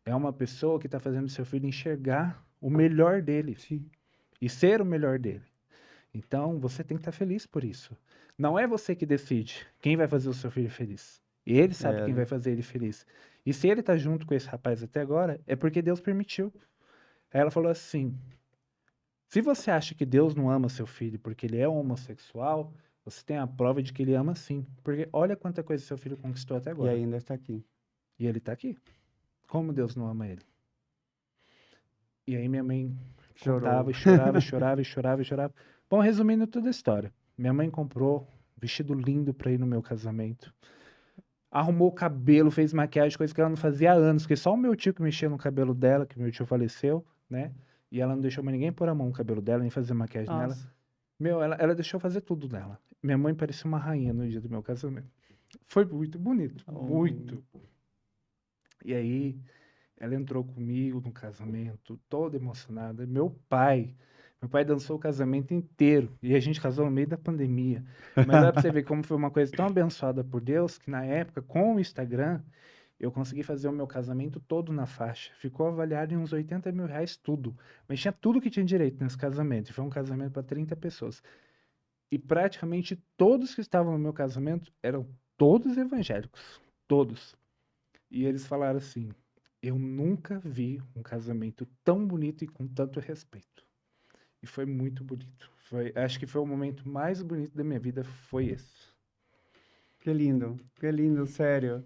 S2: É uma pessoa que tá fazendo seu filho enxergar o melhor dele
S1: Sim.
S2: e ser o melhor dele. Então, você tem que estar feliz por isso. Não é você que decide quem vai fazer o seu filho feliz. Ele sabe quem
S1: É,
S2: vai fazer ele feliz. E se ele tá junto com esse rapaz até agora, é porque Deus permitiu." Aí ela falou assim: "Se você acha que Deus não ama seu filho porque ele é homossexual, você tem a prova de que ele ama sim. Porque olha quanta coisa seu filho conquistou até
S1: e
S2: agora.
S1: ainda está aqui.
S2: E ele tá aqui. Como Deus não ama ele?" E aí minha mãe
S1: Chorou.
S2: contava e chorava, e chorava, e chorava, e chorava. Bom, resumindo toda a história. Minha mãe comprou um vestido lindo pra ir no meu casamento. Arrumou o cabelo, fez maquiagem, coisa que ela não fazia há anos, porque só o meu tio que mexia no cabelo dela, que meu tio faleceu, né? E ela não deixou mais ninguém pôr a mão no cabelo dela, nem fazer maquiagem nela.
S1: Nossa.
S2: Meu, ela deixou fazer tudo nela. Minha mãe parecia uma rainha no dia do meu casamento. Foi muito bonito,
S1: Oh,
S2: muito. E aí, ela entrou comigo no casamento, toda emocionada. Meu pai dançou o casamento inteiro. E a gente casou no meio da pandemia. Mas dá pra você ver como foi uma coisa tão abençoada por Deus que na época, com o Instagram, eu consegui fazer o meu casamento todo na faixa. Ficou avaliado em uns R$ 80.000 tudo. Mas tinha tudo que tinha direito nesse casamento. E foi um casamento para 30 pessoas. E praticamente todos que estavam no meu casamento eram todos evangélicos. Todos. E eles falaram assim: "Eu nunca vi um casamento tão bonito e com tanto respeito." E foi muito bonito. Acho que foi o momento mais bonito da minha vida, foi esse.
S1: que lindo, sério.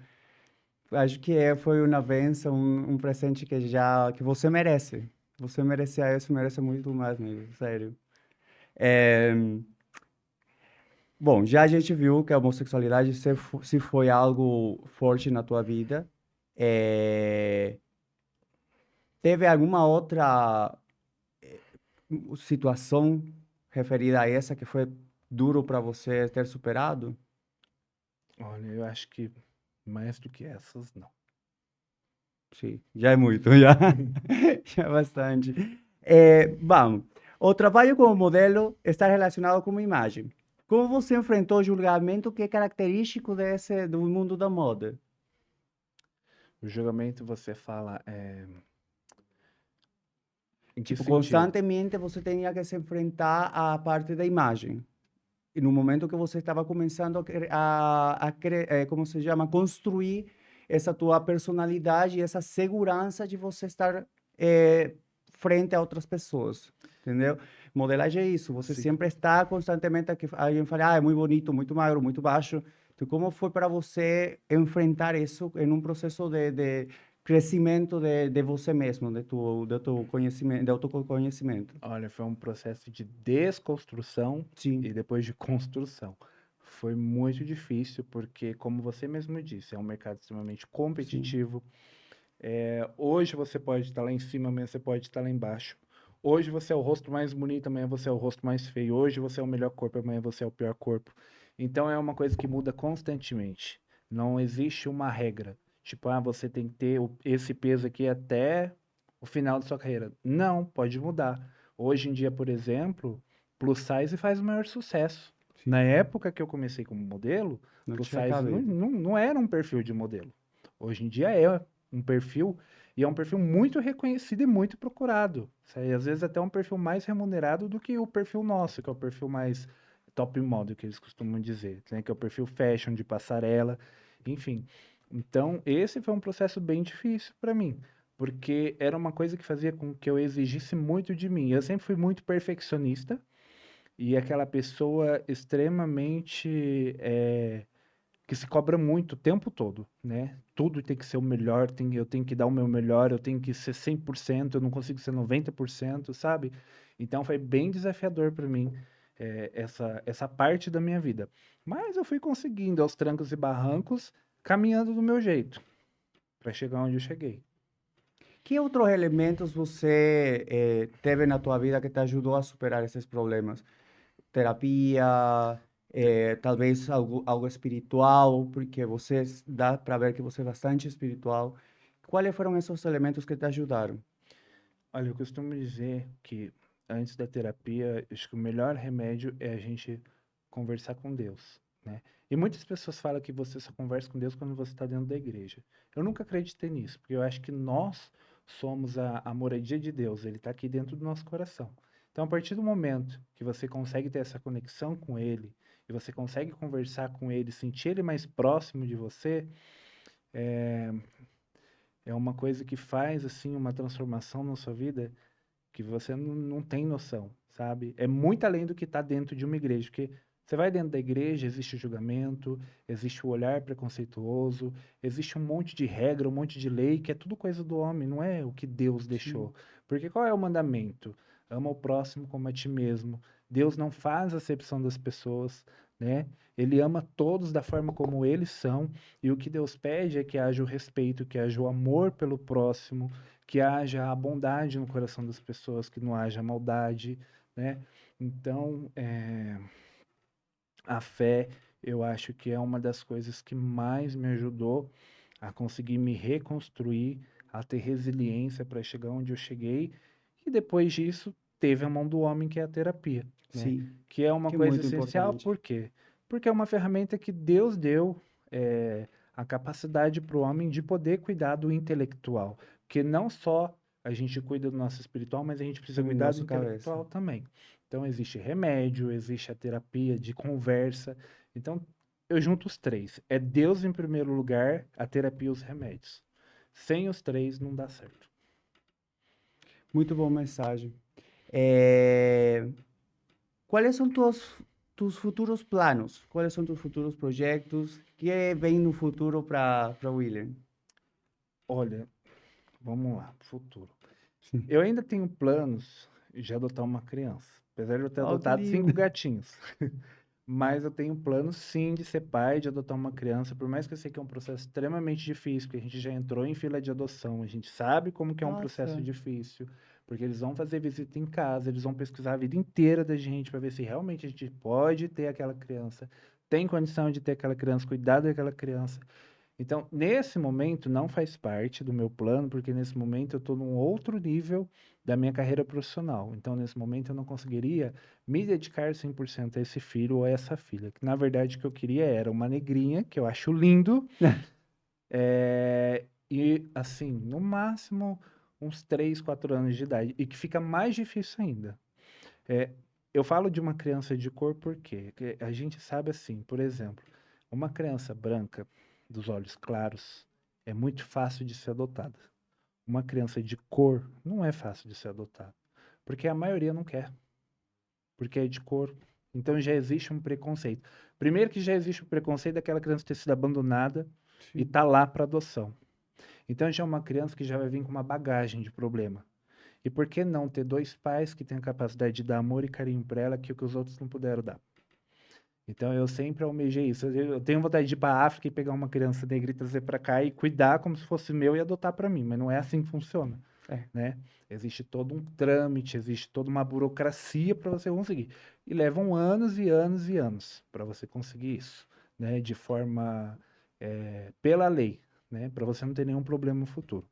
S1: Acho que foi uma benção, um presente que você merece. Você merece isso, merece muito mais mesmo, sério. É, bom, já a gente viu que a homossexualidade se foi algo forte na tua vida. É, teve alguma outra situação referida a essa que foi duro para você ter superado?
S2: Olha, eu acho que mais do que essas, não.
S1: Sim, já é muito, já, já é bastante. Vamos, o trabalho como modelo está relacionado com uma imagem. Como você enfrentou o julgamento que é característico do mundo da moda?
S2: O julgamento você fala, em que
S1: Tipo,
S2: sentido?
S1: constantemente você tinha que se enfrentar à parte da imagem. E no momento que você estava começando como se chama, construir essa tua personalidade, essa segurança de você estar eh, frente a outras pessoas, entendeu? Modelagem é isso, você
S2: Sim.
S1: sempre está constantemente aqui, alguém fala, ah, é muito bonito, muito magro, muito baixo. Então, como foi para você enfrentar isso em um processo de crescimento de você mesmo, de teu conhecimento, de autoconhecimento?
S2: Olha, foi um processo de desconstrução e
S1: Sim,
S2: depois de construção. Foi muito difícil porque, como você mesmo disse, é um mercado extremamente
S1: sim,
S2: competitivo. Hoje você pode estar lá em cima, amanhã você pode estar lá embaixo. Hoje você é o rosto mais bonito, amanhã você é o rosto mais feio. Hoje você é o melhor corpo, amanhã você é o pior corpo. Então é uma coisa que muda constantemente. Não existe uma regra. Tipo, você tem que ter esse peso aqui até o final da sua carreira. Não, pode mudar. Hoje em dia, por exemplo, plus size faz o maior sucesso. Na
S1: sim.
S2: época que eu comecei como modelo,
S1: Não
S2: plus
S1: tinha
S2: size
S1: cabido.
S2: não era um perfil de modelo. Hoje em dia é um perfil, e é um perfil muito reconhecido e muito procurado. Isso aí, às vezes até um perfil mais remunerado do que o perfil nosso, que é o perfil mais top model, que eles costumam dizer, né? Que é o perfil fashion, de passarela, enfim. Então, esse foi um processo bem difícil para mim, porque era uma coisa que fazia com que eu exigisse muito de mim. Eu sempre fui muito perfeccionista e aquela pessoa extremamente que se cobra muito o tempo todo, né? Tudo tem que ser o melhor, eu tenho que dar o meu melhor, eu tenho que ser 100%, eu não consigo ser 90%, sabe? Então foi bem desafiador para mim, essa parte da minha vida. Mas eu fui conseguindo aos trancos e barrancos, caminhando do meu jeito, para chegar onde eu cheguei.
S1: Que outros elementos você teve na tua vida que te ajudou a superar esses problemas? Terapia, talvez algo espiritual, porque dá para ver que você é bastante espiritual. Quais foram esses elementos que te ajudaram?
S2: Olha, eu costumo dizer que antes da terapia, acho que o melhor remédio é a gente conversar com Deus, né? E muitas pessoas falam que você só conversa com Deus quando você está dentro da igreja. Eu nunca acreditei nisso, porque eu acho que nós somos a moradia de Deus, ele está aqui dentro do nosso coração. Então, a partir do momento que você consegue ter essa conexão com Ele, e você consegue conversar com Ele, sentir Ele mais próximo de você, é uma coisa que faz, assim, uma transformação na sua vida que você não tem noção, sabe? É muito além do que está dentro de uma igreja, porque você vai dentro da igreja, existe o julgamento, existe o olhar preconceituoso, existe um monte de regra, um monte de lei, que é tudo coisa do homem, não é o que Deus
S1: Sim,
S2: deixou. Porque qual é o mandamento? Ama o próximo como a ti mesmo. Deus não faz acepção das pessoas, né? Ele ama todos da forma como eles são, e o que Deus pede é que haja o respeito, que haja o amor pelo próximo, que haja a bondade no coração das pessoas, que não haja maldade, né? Então, a fé, eu acho que é uma das coisas que mais me ajudou a conseguir me reconstruir, a ter resiliência para chegar onde eu cheguei. E depois disso, teve a mão do homem, que é a terapia, né?
S1: sim,
S2: Que é uma
S1: que é
S2: coisa
S1: muito
S2: essencial,
S1: importante.
S2: por quê? Porque é uma ferramenta que Deus deu a capacidade para o homem de poder cuidar do intelectual. Porque não só a gente cuida do nosso espiritual, mas a gente precisa
S1: Também
S2: cuidar do
S1: nossa cabeça.
S2: intelectual também. Então, existe remédio, existe a terapia de conversa. Então, eu junto os três. É Deus em primeiro lugar, a terapia e os remédios. Sem os três, não dá certo.
S1: Muito boa mensagem. Eh, quais são tuas tus futuros planos? Quais são tus futuros projetos? O que vem no futuro para William?
S2: Olha, vamos lá, futuro. Eu ainda tenho planos de adotar uma criança, apesar de eu ter
S1: Oh, que
S2: adotado 5
S1: lindo.
S2: gatinhos. Mas eu tenho planos sim de ser pai, de adotar uma criança, por mais que eu sei que é um processo extremamente difícil, porque a gente já entrou em fila de adoção, a gente sabe como que é um processo
S1: Nossa,
S2: difícil, porque eles vão fazer visita em casa, eles vão pesquisar a vida inteira da gente para ver se realmente a gente pode ter aquela criança, tem condição de ter aquela criança, cuidar daquela criança. Então, nesse momento, não faz parte do meu plano, porque nesse momento eu estou num outro nível da minha carreira profissional. Então, nesse momento, eu não conseguiria me dedicar 100% a esse filho ou a essa filha. Que, na verdade, o que eu queria era uma negrinha, que eu acho lindo, e, assim, no máximo, uns 3, 4 anos de idade. E que fica mais difícil ainda. É, eu falo de uma criança de cor porque a gente sabe assim, por exemplo, uma criança branca, dos olhos claros, é muito fácil de ser adotada. Uma criança de cor não é fácil de ser adotada, porque a maioria não quer, porque é de cor. Então já existe um preconceito. Primeiro que já existe o preconceito daquela criança ter sido abandonada e
S1: sim.
S2: tá lá para adoção. Então já é uma criança que já vai vir com uma bagagem de problema. E por que não ter dois pais que têm a capacidade de dar amor e carinho para ela que os outros não puderam dar? Então eu sempre almejei isso. Eu tenho vontade de ir para a África e pegar uma criança negra e trazer para cá e cuidar como se fosse meu e adotar para mim, mas não é assim que funciona,
S1: É,
S2: né? Existe todo um trâmite, existe toda uma burocracia para você conseguir. E levam anos e anos e anos para você conseguir isso, né? De forma pela lei, né? Para você não ter nenhum problema no futuro.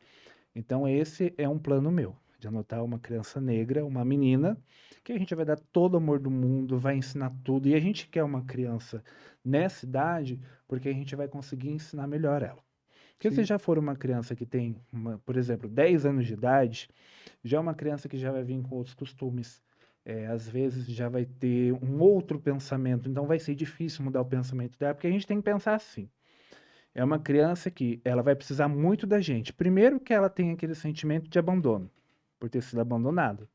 S2: Então, esse é um plano meu, de anotar uma criança negra, uma menina, que a gente vai dar todo o amor do mundo, vai ensinar tudo. E a gente quer uma criança nessa idade, porque a gente vai conseguir ensinar melhor ela. Porque se
S1: sim.
S2: já for uma criança que tem, por exemplo, 10 anos de idade, já é uma criança que já vai vir com outros costumes. Às vezes já vai ter um outro pensamento, então vai ser difícil mudar o pensamento dela, porque a gente tem que pensar assim. É uma criança que ela vai precisar muito da gente. Primeiro, que ela tem aquele sentimento de abandono, por ter sido abandonada.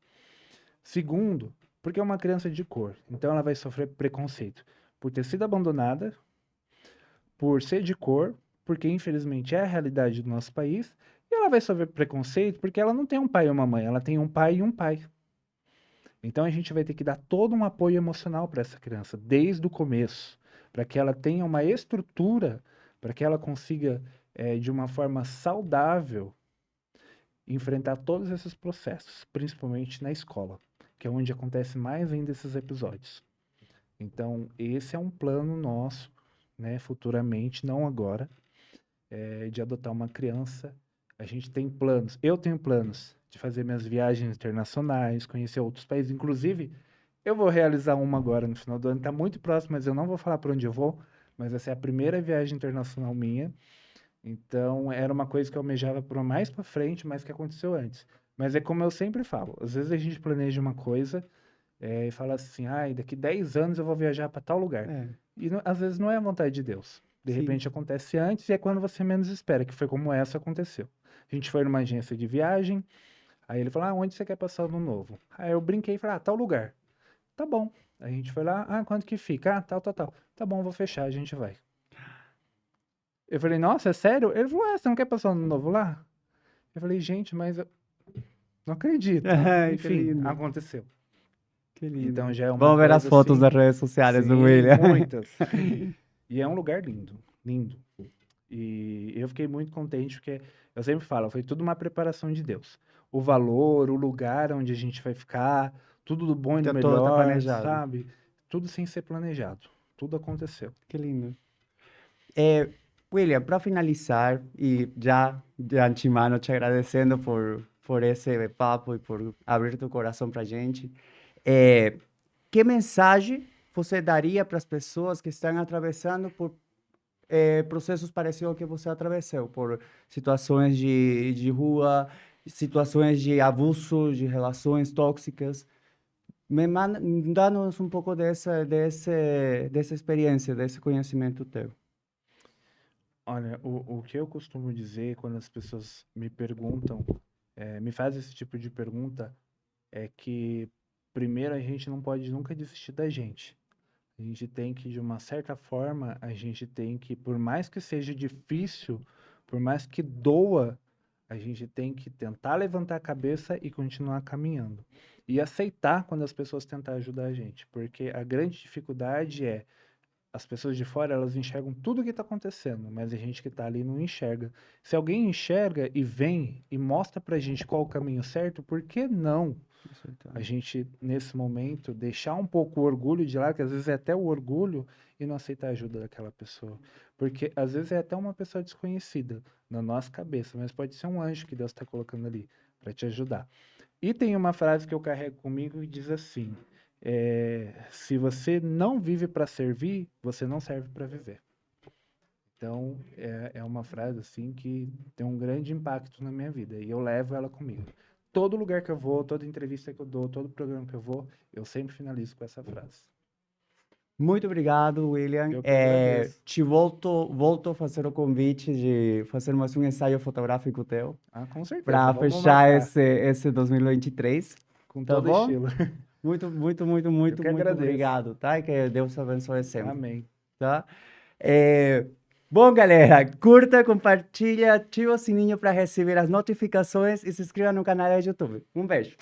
S2: Segundo, porque é uma criança de cor. Então, ela vai sofrer preconceito por ter sido abandonada, por ser de cor, porque infelizmente é a realidade do nosso país. E ela vai sofrer preconceito porque ela não tem um pai e uma mãe, ela tem um pai e um pai. Então, a gente vai ter que dar todo um apoio emocional para essa criança, desde o começo, para que ela tenha uma estrutura, para que ela consiga, de uma forma saudável, enfrentar todos esses processos, principalmente na escola, que é onde acontece mais ainda esses episódios. Então, esse é um plano nosso, né, futuramente, não agora, de adotar uma criança. A gente tem planos, eu tenho planos de fazer minhas viagens internacionais, conhecer outros países, inclusive eu vou realizar uma agora no final do ano, está muito próximo, mas eu não vou falar para onde eu vou, mas essa é a primeira viagem internacional minha. Então, era uma coisa que eu almejava por mais para frente, mas que aconteceu antes. Mas é como eu sempre falo, às vezes a gente planeja uma coisa e fala assim, daqui 10 anos eu vou viajar para tal lugar.
S1: É,
S2: E às vezes não é a vontade de Deus. De
S1: sim.
S2: repente acontece antes e é quando você menos espera, que foi como essa aconteceu. A gente foi numa agência de viagem, aí ele falou, onde você quer passar o ano novo? Aí eu brinquei e falei, tal lugar. Tá bom. A gente foi lá, quanto que fica? Tal, tal, tal. Tá bom, vou fechar, a gente vai. Eu falei, nossa, é sério? Ele falou, você não quer passar o ano novo lá? Eu falei, gente, mas eu não acredito.
S1: Ai, que
S2: Enfim,
S1: lindo,
S2: aconteceu.
S1: que
S2: Então
S1: lindo.
S2: já é uma
S1: Vamos ver as
S2: coisa
S1: fotos
S2: assim,
S1: das redes sociais do
S2: sim,
S1: William.
S2: muitas. E é um lugar lindo, lindo. E eu fiquei muito contente porque eu sempre falo, foi tudo uma preparação de Deus. O valor, o lugar onde a gente vai ficar, tudo do bom e do
S1: Já todo tá
S2: melhor,
S1: planejado.
S2: sabe? Tudo sem ser planejado. Tudo aconteceu.
S1: Que lindo. É, William, para finalizar, e já de antemano te agradecendo por esse papo e por abrir teu coração para a gente, é, que mensagem você daria para as pessoas que estão atravessando por processos parecidos ao que você atravessou, por situações de rua, situações de abuso, de relações tóxicas? Dá-nos um pouco dessa experiência, desse conhecimento teu.
S2: Olha, o que eu costumo dizer quando as pessoas me perguntam, me fazem esse tipo de pergunta, é que primeiro a gente não pode nunca desistir da gente. A gente tem que, de uma certa forma, a gente tem que, por mais que seja difícil, por mais que doa, a gente tem que tentar levantar a cabeça e continuar caminhando. E aceitar quando as pessoas tentam ajudar a gente, porque a grande dificuldade é as pessoas de fora, elas enxergam tudo o que está acontecendo, mas a gente que está ali não enxerga. Se alguém enxerga e vem e mostra pra gente qual o caminho certo, por que não a gente, nesse momento, deixar um pouco o orgulho de lado, que às vezes é até o orgulho, e não aceitar a ajuda daquela pessoa? Porque às vezes é até uma pessoa desconhecida na nossa cabeça, mas pode ser um anjo que Deus está colocando ali para te ajudar. E tem uma frase que eu carrego comigo que diz assim: se você não vive para servir, você não serve para viver. Então, é uma frase assim que tem um grande impacto na minha vida e eu levo ela comigo. Todo lugar que eu vou, toda entrevista que eu dou, todo programa que eu vou, eu sempre finalizo com essa frase.
S1: Muito obrigado, William.
S2: Eu que agradeço.
S1: Te volto a fazer o convite de fazermos um ensaio fotográfico teu
S2: Ah, com certeza,
S1: para
S2: vamos
S1: fechar
S2: marcar
S1: esse 2023,
S2: com
S1: tá
S2: todo
S1: bom?
S2: estilo.
S1: Muito, muito, muito,
S2: Eu
S1: muito,
S2: que
S1: muito
S2: agradeço.
S1: obrigado, tá? E que Deus abençoe sempre,
S2: Amém.
S1: tá? É, bom, galera, curta, compartilha, ativa o sininho para receber as notificações e se inscreva no canal do YouTube. Um beijo.